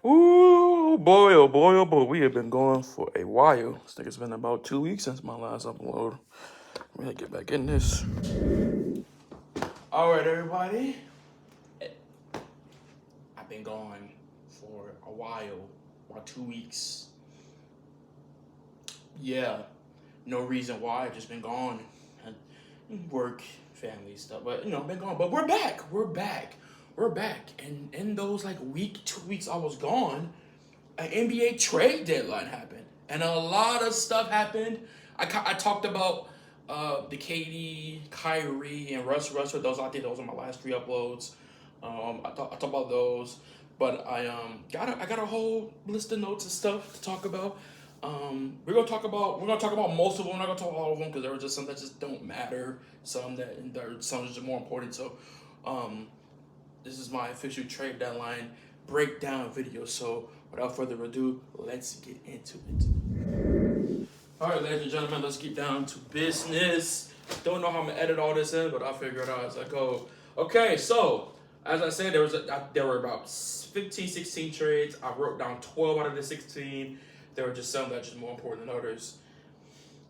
Ooh, boy, oh boy, oh boy. We have been going for a while. I think it's been about 2 weeks since my last upload. I'm gonna get back in this. All right, everybody. I've been gone for a while, about 2 weeks. Yeah, no reason why. I've just been gone. Work, family stuff, but been gone. But we're back. We're back. We're back. And in those 2 weeks I was gone, an NBA trade deadline happened, and a lot of stuff happened. I talked about the KD, Kyrie, and Russ. Those I think those are my last 3 uploads. I talked about those, but I got a whole list of notes and stuff to talk about. We're gonna talk about most of them. We're not gonna talk about all of them because there are just some that just don't matter. Some that some are just more important. So, this is my official trade deadline breakdown video. So without further ado, let's get into it. All right, ladies and gentlemen, let's get down to business. Don't know how I'm gonna edit all this in, but I'll figure it out as I go. Okay, so as I said, there were about 15, 16 trades. I wrote down 12 out of the 16. There were just some that are just more important than others,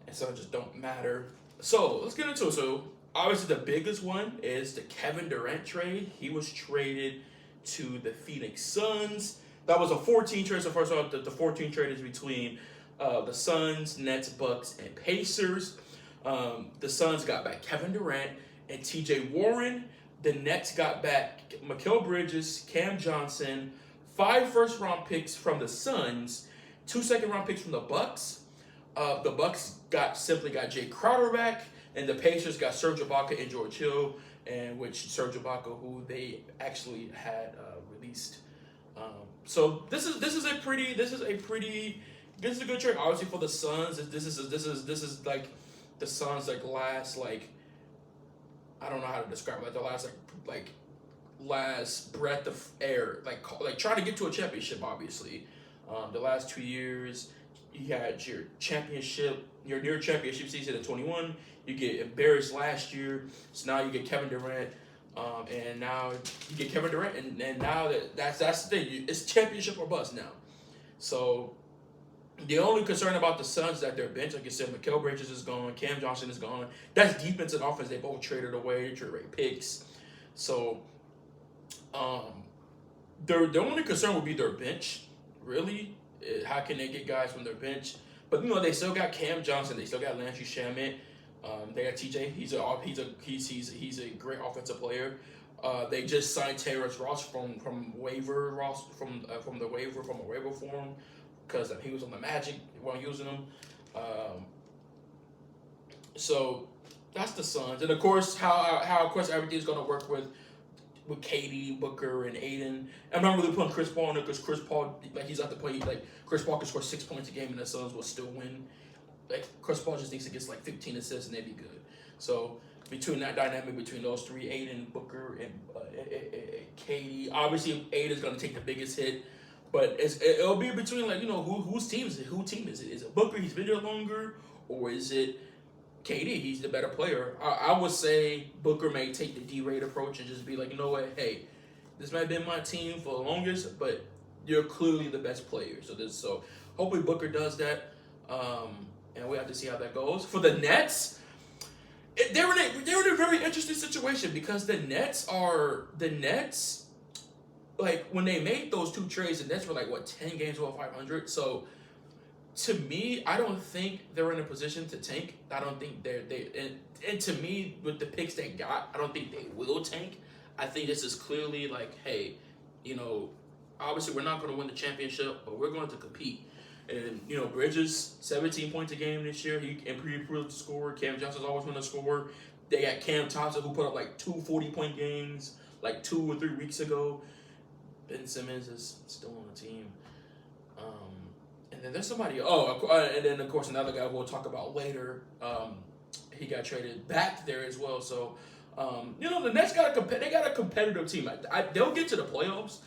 and some just don't matter. So let's get into it. So obviously the biggest one is the Kevin Durant trade. He was traded to the Phoenix Suns. That was a 14 trade. So first of all, the 14 trade is between the Suns, Nets, Bucks, and Pacers. The Suns got back Kevin Durant and TJ Warren. The Nets got back Mikal Bridges, Cam Johnson, 5 first-round picks from the Suns, 2 second-round picks from the Bucks. The Bucks simply got Jay Crowder back, and the Pacers got Serge Ibaka and George Hill, and which Serge Ibaka, who they actually had released. So this is a good trade. Obviously for the Suns, this is like the Suns last I don't know how to describe it, the last last breath of air, trying to get to a championship. Obviously, the last 2 years you had your near championship season in 21. You get embarrassed last year, so now you get Kevin Durant. And now you get Kevin Durant, and now that's the thing. It's championship or bust now. So the only concern about the Suns is that their bench, like you said, Mikal Bridges is gone, Cam Johnson is gone. That's defense and offense. They both traded away, traded picks. So their only concern would be their bench. Really, how can they get guys from their bench? But they still got Cam Johnson. They still got Landry Shamet. They got TJ. He's a great offensive player. They just signed Terrence Ross from a waiver form because he was on the Magic while using them. So that's the Suns, and of course how everything's gonna work with KD, Booker, and Aiden. I'm not really putting Chris Paul in it because Chris Paul he's at the point Chris Paul can score 6 points a game and the Suns will still win. Chris Paul just needs to get 15 assists and they'd be good. So between that dynamic between those three, Aiden, Booker, and KD, obviously Aiden's gonna take the biggest hit, but it'll be between whose team is it? Whose team is it? Is it Booker? He's been there longer, or is it KD? He's the better player. I would say Booker may take the D-Rate approach and just be like, you know what, hey, this might have been my team for the longest, but you're clearly the best player. So hopefully Booker does that. And we have to see how that goes. For the Nets, they're in a very interesting situation because the Nets, when they made those 2 trades, the Nets were 10 games over 500. So to me, I don't think they're in a position to tank. I don't think and to me, with the picks they got, I don't think they will tank. I think this is clearly hey, obviously we're not going to win the championship, but we're going to compete. And, Bridges, 17 points a game this year. He improved the score. Cam Johnson's always been a scorer. They got Cam Thompson, who put up 2 40-point games 2 or 3 weeks ago. Ben Simmons is still on the team. And then there's somebody. And then, of course, another guy we'll talk about later. He got traded back there as well. So, the Nets got a competitive team. They'll get to the playoffs.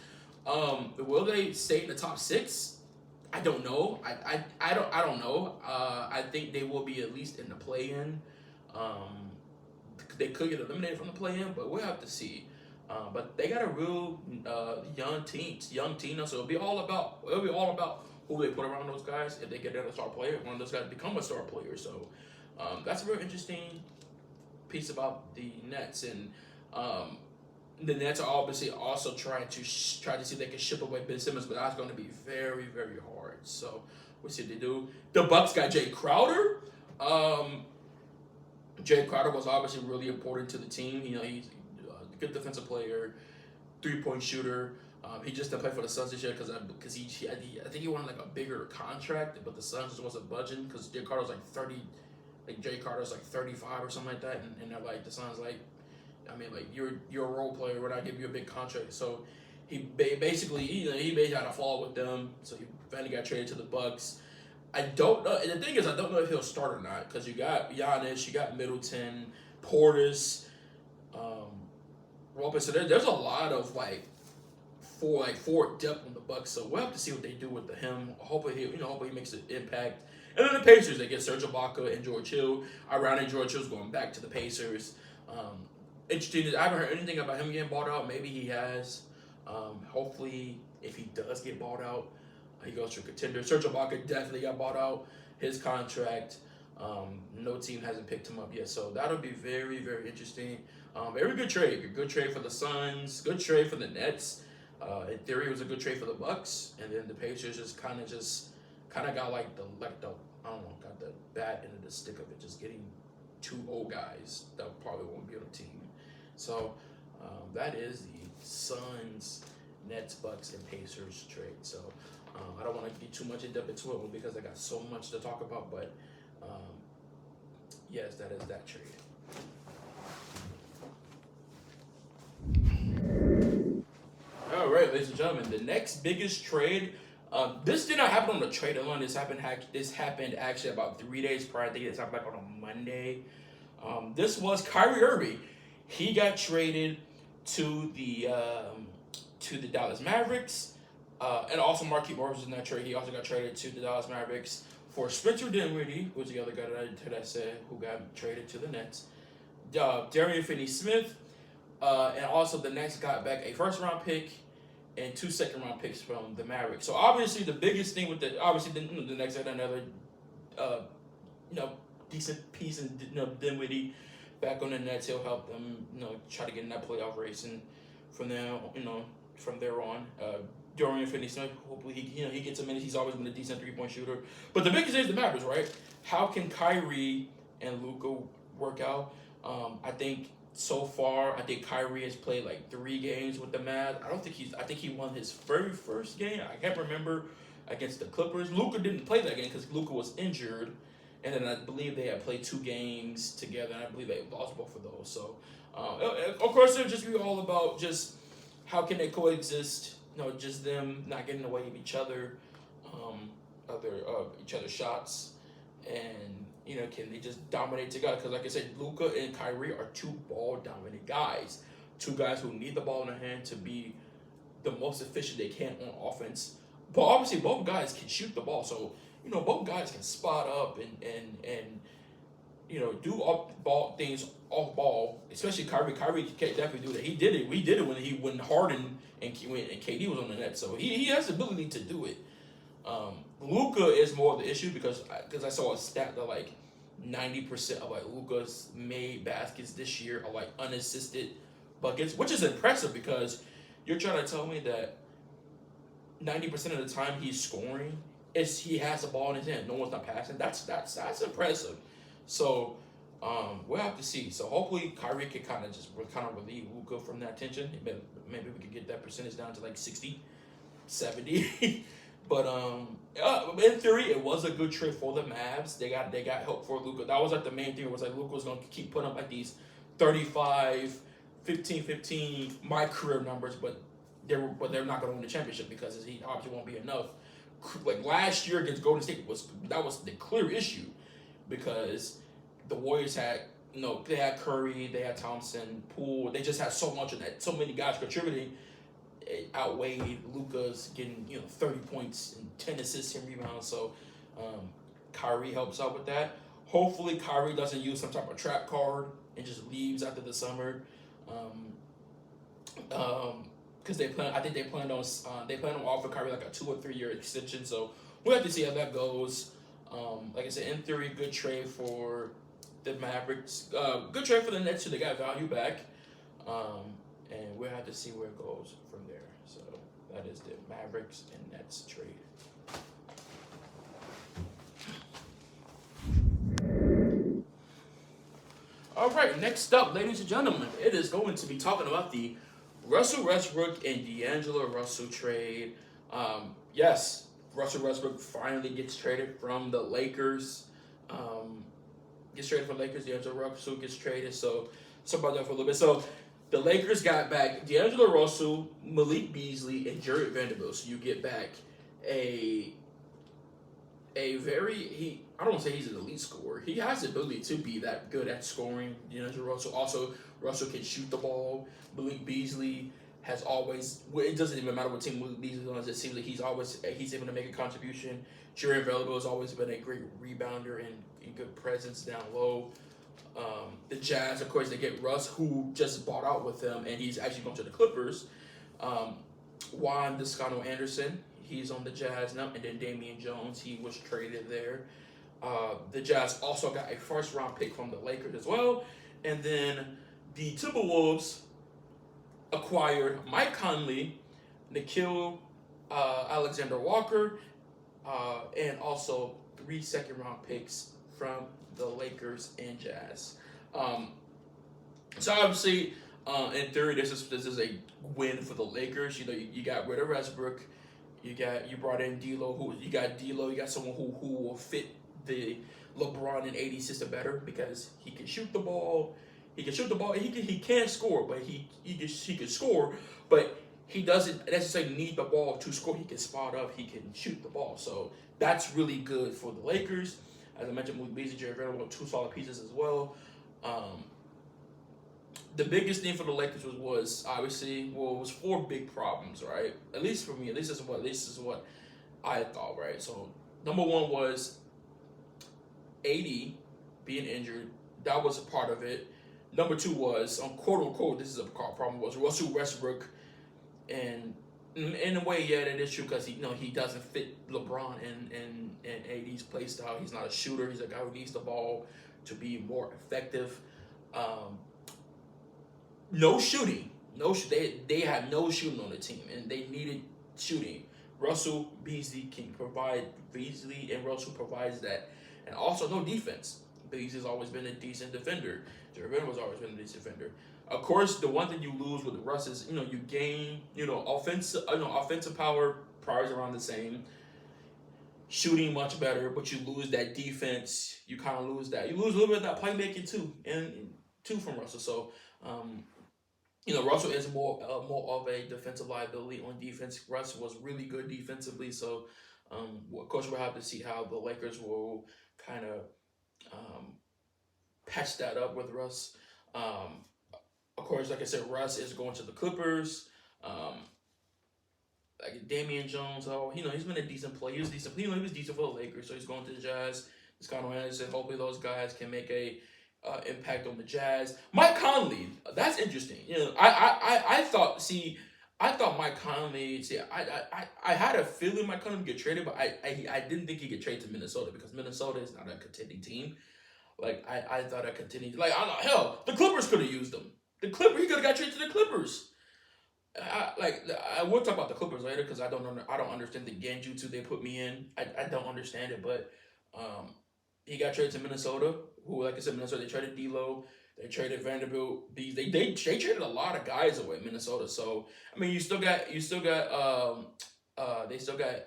Will they stay in the top 6? I don't know. I don't know. I think they will be at least in the play-in. They could get eliminated from the play-in, but we'll have to see. But they got a real young team. So it'll be all about who they put around those guys. If they get a star player, one of those guys become a star player. So that's a very interesting piece about the Nets. And the Nets are obviously also trying to try to see if they can ship away Ben Simmons, but that's going to be very, very hard. So we'll see what they do. The Bucks got Jay Crowder. Jay Crowder was obviously really important to the team. He's a good defensive player, 3-point shooter. He just didn't play for the Suns this year because I think he wanted like a bigger contract, but the Suns just wasn't budging because Jay Carter's like 30, like Jay Carter's like 35 or something like that, and they're like the Suns like, I mean like you're a role player, we're not giving you a big contract. So he basically had a fall with them, so he finally got traded to the Bucks. I don't know. And the thing is, I don't know if he'll start or not because you got Giannis, you got Middleton, Portis, Robin. So there's a lot of forward depth on the Bucks. So we'll have to see what they do with him. Hopefully he makes an impact. And then the Pacers, they get Serge Ibaka and George Hill. Ironic, George Hill's going back to the Pacers. Interesting. I haven't heard anything about him getting bought out. Maybe he has. Hopefully, if he does get bought out, he goes to a contender. Serge Ibaka definitely got bought out. His contract, no team hasn't picked him up yet. So that'll be very, very interesting. Very good trade. Good trade for the Suns. Good trade for the Nets. In theory, it was a good trade for the Bucks. And then the Pacers just kind of got like the I don't know, got the bat end of the stick of it, just getting two old guys that probably won't be on the team. So that is the Suns, Nets, Bucks, and Pacers trade. So I don't want to get too much in depth into it because I got so much to talk about. But yes, that is that trade. All right, ladies and gentlemen, the next biggest trade. This did not happen on the trade alone. This happened actually about 3 days prior. I think this happened like on a Monday. This was Kyrie Irving. He got traded to the Dallas Mavericks, and also Markieff Morris was in that trade. He also got traded to the Dallas Mavericks for Spencer Dinwiddie, who's the other guy that I said who got traded to the Nets. Darian Finney-Smith, and also the Nets got back a first-round pick and 2 second-round picks from the Mavericks. So obviously the biggest thing with the Nets had another decent piece in Dinwiddie back on the Nets. He'll help them try to get in that playoff race, and from there on. Dorian Finney-Smith, hopefully he gets a minute. He's always been a decent 3-point shooter. But the biggest thing is the Mavericks, right? How can Kyrie and Luka work out? I think so far, Kyrie has played like 3 games with the Mavs. I think he won his very first game. I can't remember, against the Clippers. Luka didn't play that game because Luka was injured. And then I believe they had played 2 games together, and I believe they lost both of those. So, of course, it'll just be all about just how can they coexist. Just them not getting away with each other, each other's shots, and can they just dominate together? Because like I said, Luka and Kyrie are 2 ball-dominant guys, 2 guys who need the ball in their hand to be the most efficient they can on offense. But obviously, both guys can shoot the ball, so both guys can spot up and do off-ball things off ball. Especially Kyrie. Kyrie can definitely do that. He did it. We did it when Harden and KD was on the net. So he has the ability to do it. Luka is more of the issue because I saw a stat that like 90% of like Luka's made baskets this year are like unassisted buckets, which is impressive because you're trying to tell me that 90% of the time he's scoring he has the ball in his hand. No one's not passing. That's impressive. So we'll have to see. So hopefully Kyrie can kind of relieve Luka from that tension. Maybe we could get that percentage down to like 60, 70. But in theory, it was a good trade for the Mavs. They got help for Luka. That was like the main thing. It was like Luka was going to keep putting up like these 35, 15, my career numbers, but they're not going to win the championship because he obviously won't be enough. Like last year against Golden State was the clear issue because the Warriors had they had Curry, they had Thompson, Poole, they just had so much of that, so many guys contributing. It outweighed Luka's getting 30 points and 10 assists and rebounds. So Kyrie helps out with that. Hopefully Kyrie doesn't use some type of trap card and just leaves after the summer. Because I think they plan on offering Kyrie like a 2 or 3 year extension. So we'll have to see how that goes. Like I said, in theory, good trade for the Mavericks. Good trade for the Nets, so they got value back. And we'll have to see where it goes from there. So that is the Mavericks and Nets trade. All right, next up, ladies and gentlemen, it is going to be talking about the Russell Westbrook and D'Angelo Russell trade. Yes, Russell Westbrook finally gets traded from the Lakers. Um, gets traded from the Lakers. D'Angelo Russell gets traded. So, about that for a little bit. So, the Lakers got back D'Angelo Russell, Malik Beasley, and Jared Vanderbilt. So you get back a I don't want to say he's an elite scorer. He has the ability to be that good at scoring. D'Angelo Russell also Russell can shoot the ball. Malik Beasley has always. Well, it doesn't even matter what team Malik Beasley is on. It seems like he's able to make a contribution. Jared Vanderbilt has always been a great rebounder and good presence down low. The Jazz, of course, they get Russ, who just bought out with them, and he's actually going to the Clippers. Juan Toscano Anderson, he's on the Jazz now, and then Damian Jones, he was traded there. The Jazz also got a first-round pick from the Lakers as well, and then the Timberwolves acquired Mike Conley, Nikhil Alexander Walker, and also 3 second-round picks from the Lakers and Jazz. So obviously, in theory, this is a win for the Lakers. You got rid of Westbrook, you brought in D'Lo, you got someone who will fit the LeBron and AD system better because he can shoot the ball. He can score, but he can score, but he doesn't necessarily need the ball to score. He can spot up, he can shoot the ball. So that's really good for the Lakers. As I mentioned, Malik Beasley, Jared Vanderbilt, 2 solid pieces as well. The biggest thing for the Lakers was obviously, it was 4 big problems, right? At least for me, this is what I thought, right? So number 1 was AD being injured. That was a part of it. Number 2 was, quote unquote, this is a problem, was Russell Westbrook, and in a way, yeah, that is true because he doesn't fit LeBron and AD's play style. He's not a shooter. He's a guy who needs the ball to be more effective. No shooting. They had no shooting on the team, and they needed shooting. Russell Beasley and Russell provides that, and also no defense. Beasley's always been a decent defender. Jared was always been a decent defender. Of course, the one thing you lose with Russ is you gain offensive power, priors around the same, shooting much better, but you lose that defense. You kind of lose that. You lose a little bit of that playmaking too, and from Russell. So, Russell is more of a defensive liability on defense. Russ was really good defensively. So, of course, we'll have to see how the Lakers will kind of patch that up with Russ. Of course, like I said, Russ is going to the Clippers. Like Damian Jones, he's been a decent player. He was decent. He was decent for the Lakers, so he's going to the Jazz. It's kind of Anderson. Hopefully, those guys can make a impact on the Jazz. Mike Conley, that's interesting. I thought Mike Conley. I had a feeling Mike Conley would get traded, but I didn't think he'd get traded to Minnesota because Minnesota is not a contending team. Like I thought a contending. Like I don't know. Hell, the Clippers could have used him. He could have got traded to the Clippers. I will talk about the Clippers later because I don't understand the genjutsu they put me in. I don't understand it, but he got traded to Minnesota. Who, like I said, Minnesota, they traded D'Lo, they traded Vanderbilt. They traded a lot of guys away, Minnesota. So I mean, they still got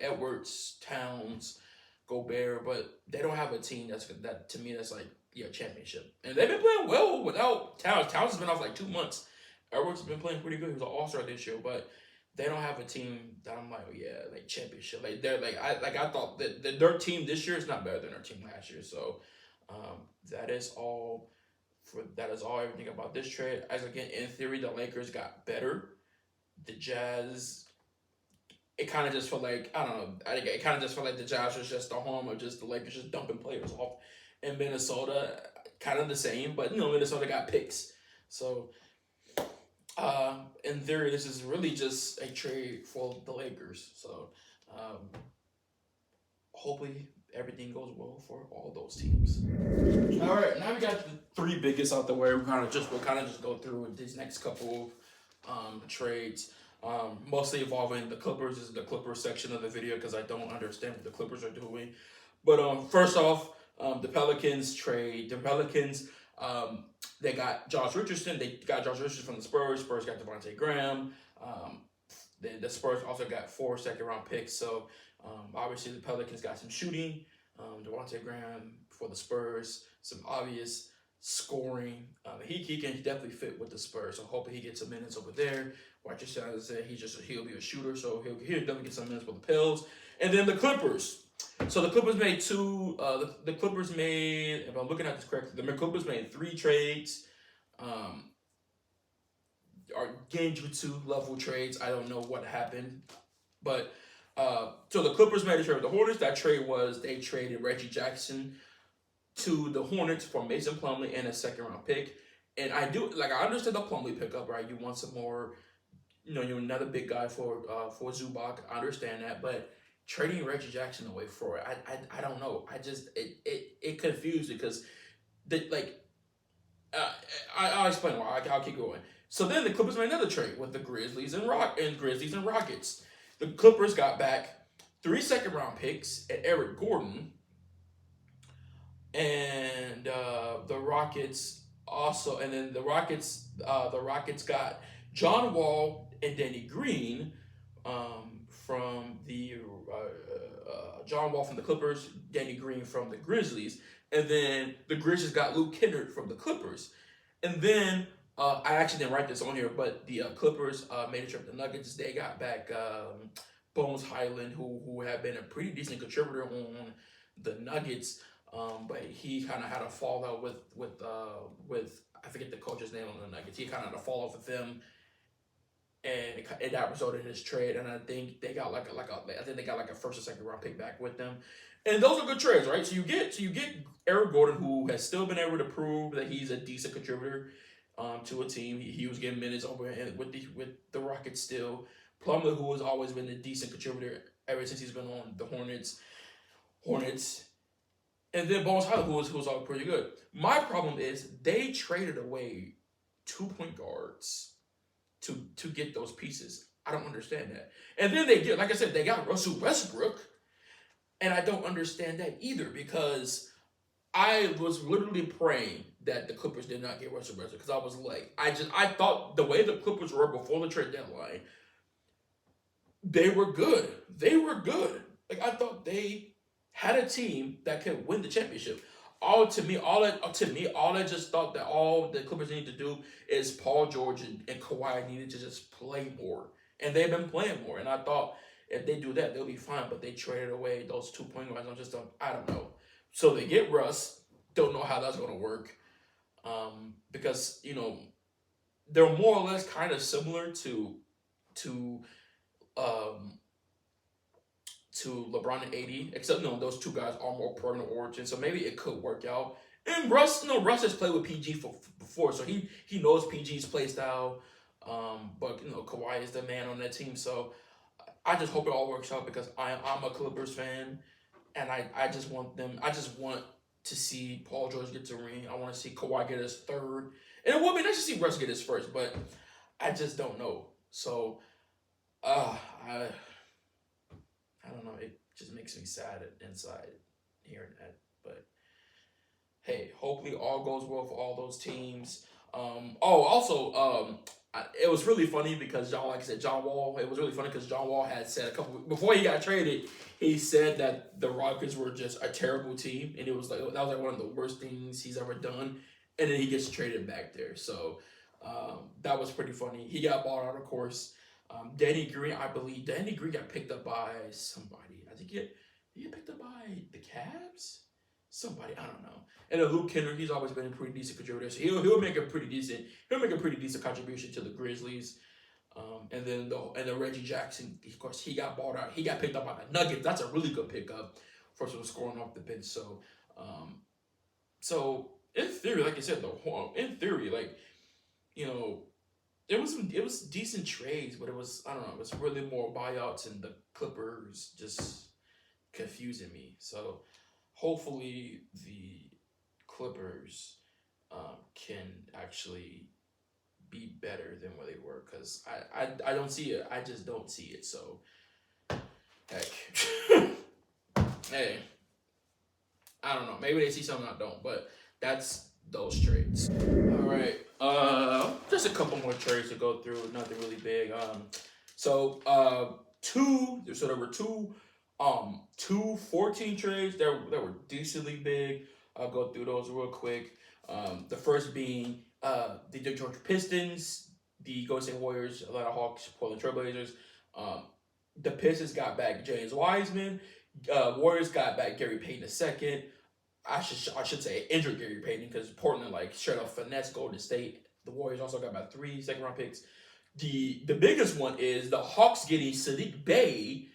Edwards, Towns, Gobert, but they don't have a team that to me that's like championship. And they've been playing well without Towns. Towns has been off like 2 months. Edwards has been playing pretty good. He was an all-star this year, but they don't have a team that I'm like, like championship. Like they're I thought that their team this year is not better than their team last year. So that is all everything about this trade. As again, in theory, the Lakers got better. The Jazz, it kind of just felt like, I don't know. It kind of just felt like the Jazz was just the home of just the Lakers just dumping players off. In Minnesota, kind of the same, but Minnesota got picks. So In theory, this is really just a trade for the Lakers. So, um, hopefully everything goes well for all those teams. All right, now we got the three biggest out the way. We'll kind of just go through these next couple of trades. Mostly involving the Clippers. This is the Clippers section of the video because I don't understand what the Clippers are doing. But first off, the Pelicans trade. The Pelicans, they got Josh Richardson. They got Josh Richardson from the Spurs. Spurs got Devontae Graham. The Spurs also got 4 second round picks. So obviously the Pelicans got some shooting. Devontae Graham for the Spurs, some obvious scoring. He can definitely fit with the Spurs. So hoping he gets some minutes over there. Richardson, as I said, he'll be a shooter, so he'll definitely get some minutes with the Pels. And then the Clippers. So the Clippers made two. The Clippers made, if I'm looking at this correctly, the Clippers made 3 trades. Um, are Genjutsu level trades. I don't know what happened, but so the Clippers made a trade with the Hornets. That trade was they traded Reggie Jackson to the Hornets for Mason Plumlee and a 2nd round pick. And I understand the Plumlee pickup, right? You want some more, you're another big guy for Zubac. I understand that, but trading Reggie Jackson away for it, I don't know. I just it confused me because the like I'll explain why. I'll keep going. So then the Clippers made another trade with the Grizzlies and Rockets. The Clippers got back 3 second round picks and Eric Gordon, and the Rockets also, and then the Rockets got John Wall and Danny Green from the John Wall from the Clippers, Danny Green from the Grizzlies, and then the Grizzlies got Luke Kennard from the Clippers, and then I actually didn't write this on here, but the Clippers made a trip to the Nuggets. They got back Bones Highland, who had been a pretty decent contributor on the Nuggets. But he kind of had a fallout with I forget the coach's name on the Nuggets. He kind of had a fallout with them, and that resulted in his trade. And I think they got like a 1st or 2nd round pick back with them. And those are good trades, right? So you get Eric Gordon, who has still been able to prove that he's a decent contributor to a team. He was getting minutes over with the Rockets still. Plumlee, who has always been a decent contributor ever since he's been on the Hornets. And then Bones Highland, who was all pretty good. My problem is they traded away 2 point guards to get those pieces. I don't understand that. And then like I said, they got Russell Westbrook, and I don't understand that either because I was literally praying that the Clippers did not get Russell Westbrook because I was like, I thought the way the Clippers were before the trade deadline, they were good. They were good. Like I thought they had a team that could win the championship. All I just thought that all the Clippers need to do is Paul George and Kawhi needed to just play more, and they've been playing more. And I thought if they do that, they'll be fine. But they traded away those 2 point guards. I don't know. So they get Russ. Don't know how that's going to work, because they're more or less kind of similar to um, to LeBron and AD, except no, those two guys are more permanent origin, so maybe it could work out. And Russ has played with PG before, so he knows PG's play style. But Kawhi is the man on that team, so I just hope it all works out because I'm a Clippers fan, and I just want to see Paul George get to ring. I want to see Kawhi get his third, and it would be nice to see Russ get his first, but I just don't know. So, I don't know. It just makes me sad inside hearing that. But hey, hopefully all goes well for all those teams. It was really funny because John Wall. It was really funny because John Wall had said before he got traded. He said that the Rockets were just a terrible team, and it was that was one of the worst things he's ever done. And then he gets traded back there. So that was pretty funny. He got bought out, of course. Danny Green, I believe Danny Green got picked up by somebody. I think he get picked up by the Cavs. Somebody, I don't know. And then Luke Kennard, he's always been a pretty decent contributor. So he'll make a pretty decent contribution to the Grizzlies. And then the Reggie Jackson, of course, he got bought out. He got picked up by the Nuggets. That's a really good pickup for some scoring off the bench. So in theory, like I said, like, you know, it was decent trades, but it was I don't know. It was really more buyouts and the Clippers just confusing me. So hopefully the Clippers can actually be better than where they were because I don't see it. I just don't see it. So heck, hey, I don't know. Maybe they see something I don't, but that's those trades. All right. Just a couple more trades to go through. Nothing really big. So there were two 14 trades that were decently big. I'll go through those real quick. The first being the Detroit Pistons, the Golden State Warriors, Atlanta Hawks, Portland Trailblazers. Um, the Pistons got back James Wiseman. Warriors got back Gary Payton II. I should say injured Gary Payton because Portland like straight up finesse Golden State. The Warriors also got about 3 second round picks. The biggest one is the Hawks getting Sadiq Bey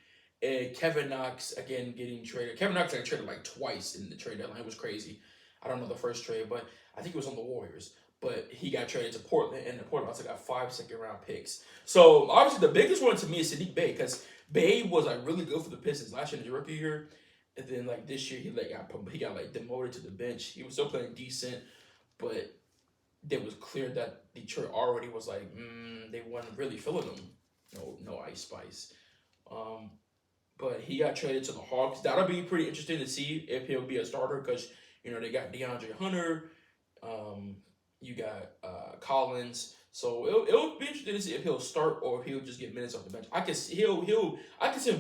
and Kevin Knox again getting traded. Kevin Knox got traded like twice in the trade deadline. It was crazy. I don't know the first trade, but I think it was on the Warriors. But he got traded to Portland, and the Portland also got 5 second round picks. So obviously the biggest one to me is Sadiq Bey because Bey was like really good for the Pistons last year in his rookie year. And then like this year he got like demoted to the bench. He was still playing decent, but it was clear that Detroit already was like they weren't really feeling him. No Ice Spice. Um, but he got traded to the Hawks. That'll be pretty interesting to see if he'll be a starter because they got DeAndre Hunter. Um, you got Collins. So it'll be interesting to see if he'll start or if he'll just get minutes off the bench. I can see him be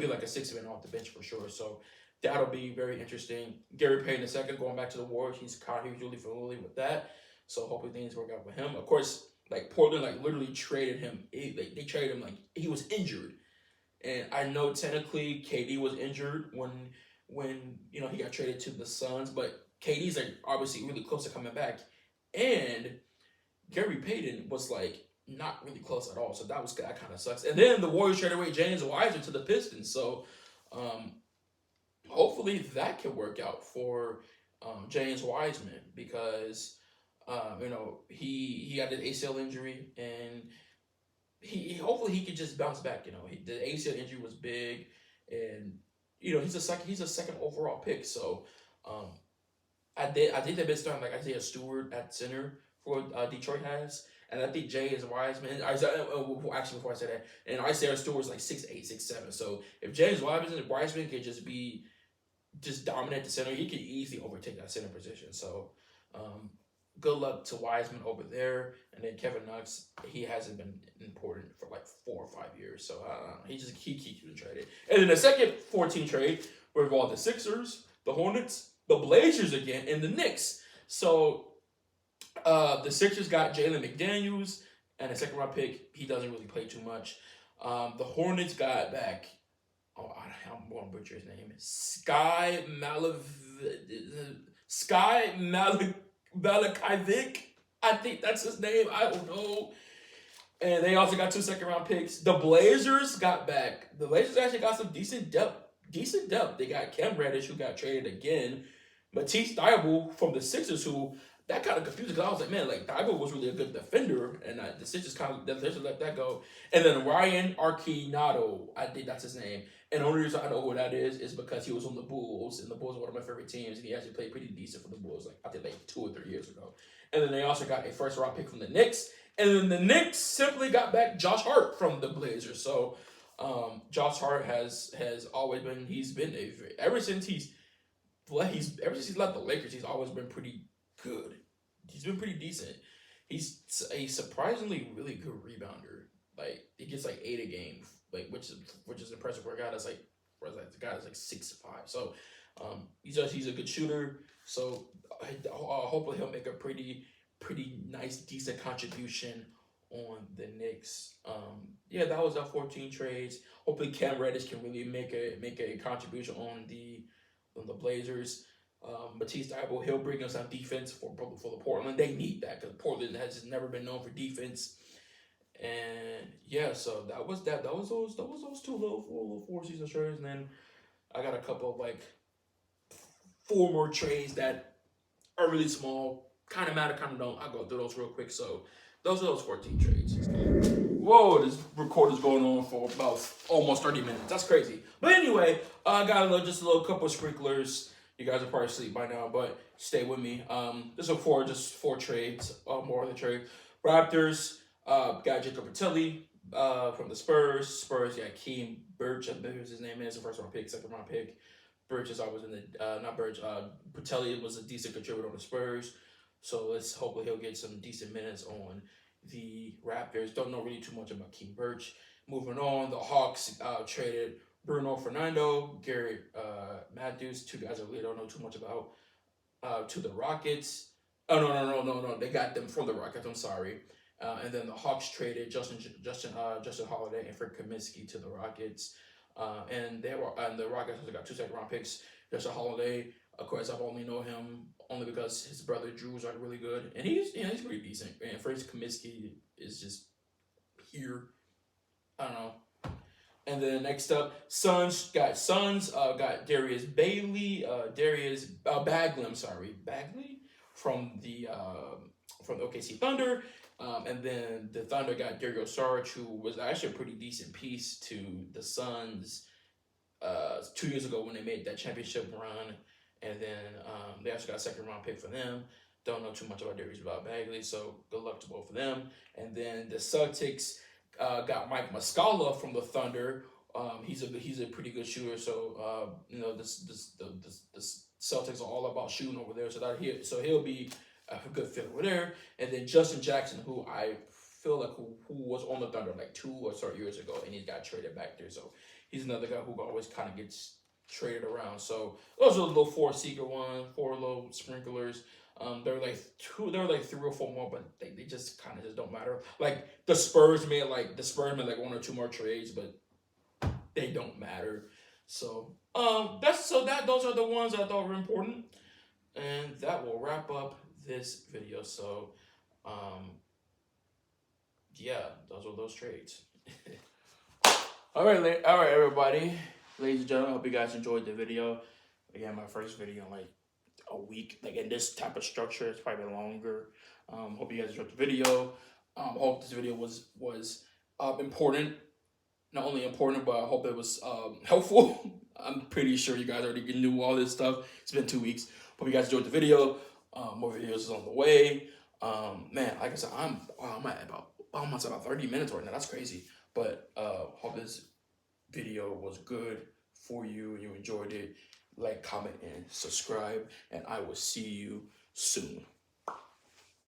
like a 6 man off the bench for sure. So that'll be very interesting. Gary Payton II going back to the Warriors. He's really familiar with that. So hopefully things work out with him. Of course, like Portland, like literally traded him. They traded him like he was injured, and I know technically KD was injured when he got traded to the Suns, but KD's like obviously really close to coming back, and Gary Payton was like not really close at all. So that kind of sucks. And then the Warriors traded away James Wiseman to the Pistons. So um, hopefully that can work out for James Wiseman because he had an ACL injury and he hopefully he could just bounce back. The ACL injury was big, and he's a second overall pick. So um, I think they've been starting like Isaiah Stewart at center for Detroit has. And I think James Wiseman. Actually, before I say that, and Isaiah Stewart's like 6'8", 6'7". So if James Wiseman could just be dominant the center, he could easily overtake that center position. So good luck to Wiseman over there. And then Kevin Knox, he hasn't been important for like 4 or 5 years. So he keeps getting traded. And then the second 14 trade involved the Sixers, the Hornets, the Blazers again, and the Knicks. So the Sixers got Jalen McDaniels and a second round pick. He doesn't really play too much. The Hornets got back. I'm going to butcher his name. Sky Malakivik. I think that's his name. I don't know. And they also got 2 second round picks. The Blazers got back. The Blazers actually got some decent depth. They got Cam Reddish, who got traded again. Matisse Thybulle from the Sixers, who that kind of confused because I was like, man, like Thybulle was really a good defender, and the Sixers let that go. And then Ryan Arquinado, I think that's his name. And the only reason I know who that is because he was on the Bulls, and the Bulls are one of my favorite teams, and he actually played pretty decent for the Bulls, like I think like 2 or 3 years ago. And then they also got a first round pick from the Knicks, and then the Knicks simply got back Josh Hart from the Blazers. So Josh Hart has always been ever since he's left the Lakers, he's always been pretty good. He's been pretty decent. He's a surprisingly really good rebounder. Like he gets like 8 a game, like which is impressive for a guy that's like the guy that's like 6'5". So he's a good shooter. So hopefully he'll make a pretty nice decent contribution on the Knicks. That was our 14 trades. Hopefully Cam Reddish can really make a contribution on the Blazers. Matisse Thybulle, he'll bring us some defense for the Portland. They need that because Portland has just never been known for defense. And so that was those 2 little 4-season trades. And then I got a couple of like 4 more trades that are really small, kind of matter, kind of don't. I'll go through those real quick. So Those are those 14 trades. Whoa, this recorder's going on for about almost 30 minutes. That's crazy. But anyway, I got just a little couple of sprinklers. You guys are probably asleep by now, but stay with me. This is just four trades, more of the trade. Raptors, got Jacob Bertelli from the Spurs. Spurs got Keem Birch, I believe his name is, the first round pick, second round pick. Birch is always in the, not Birch, Bertelli was a decent contributor on the Spurs. So hopefully he'll get some decent minutes on the Raptors. Don't know really too much about Keem Birch. Moving on, the Hawks traded Bruno Fernando, Garrett Matthews, two guys I really don't know too much about, to the Rockets. Oh, no. They got them from the Rockets. I'm sorry. And then the Hawks traded Justin Holiday and Frank Kaminsky to the Rockets. And the Rockets also got 2 second-round picks. Justin Holiday, of course, I've only know him only because his brother Drew is really good, and he's pretty decent. And Frank Kaminsky is just here. I don't know. And then next up, Suns got Darius Bagley, Bagley from the OKC Thunder. And then the Thunder got Dario Saric, who was actually a pretty decent piece to the Suns 2 years ago when they made that championship run. And then they actually got a second round pick for them. Don't know too much about Darius Bagley, so good luck to both of them. And then the Celtics got Mike Muscala from the Thunder. He's a pretty good shooter, so the Celtics are all about shooting over there. So he'll be a good fit over there. And then Justin Jackson, who I feel like who was on the Thunder like 2 or so years ago, and he got traded back there. So he's another guy who always kind of gets traded around. So those are the little 4 little sprinklers. There were like 3 or 4 more, but they just kind of just don't matter. Like the Spurs made like 1 or 2 more trades, but they don't matter. So those are the ones I thought were important, and that will wrap up this video. So yeah, those were those trades. all right, everybody, ladies and gentlemen, I hope you guys enjoyed the video. Again, my first video in like a week, like in this type of structure. It's probably been longer. Hope you guys enjoyed the video. Hope this video was important. Not only important, but I hope it was helpful. I'm pretty sure you guys already knew all this stuff. It's been 2 weeks. Hope you guys enjoyed the video. More videos is on the way. Man, like I said, I'm at about 30 minutes right now. That's crazy. But hope this video was good for you and you enjoyed it. Like, comment, and subscribe, and I will see you soon.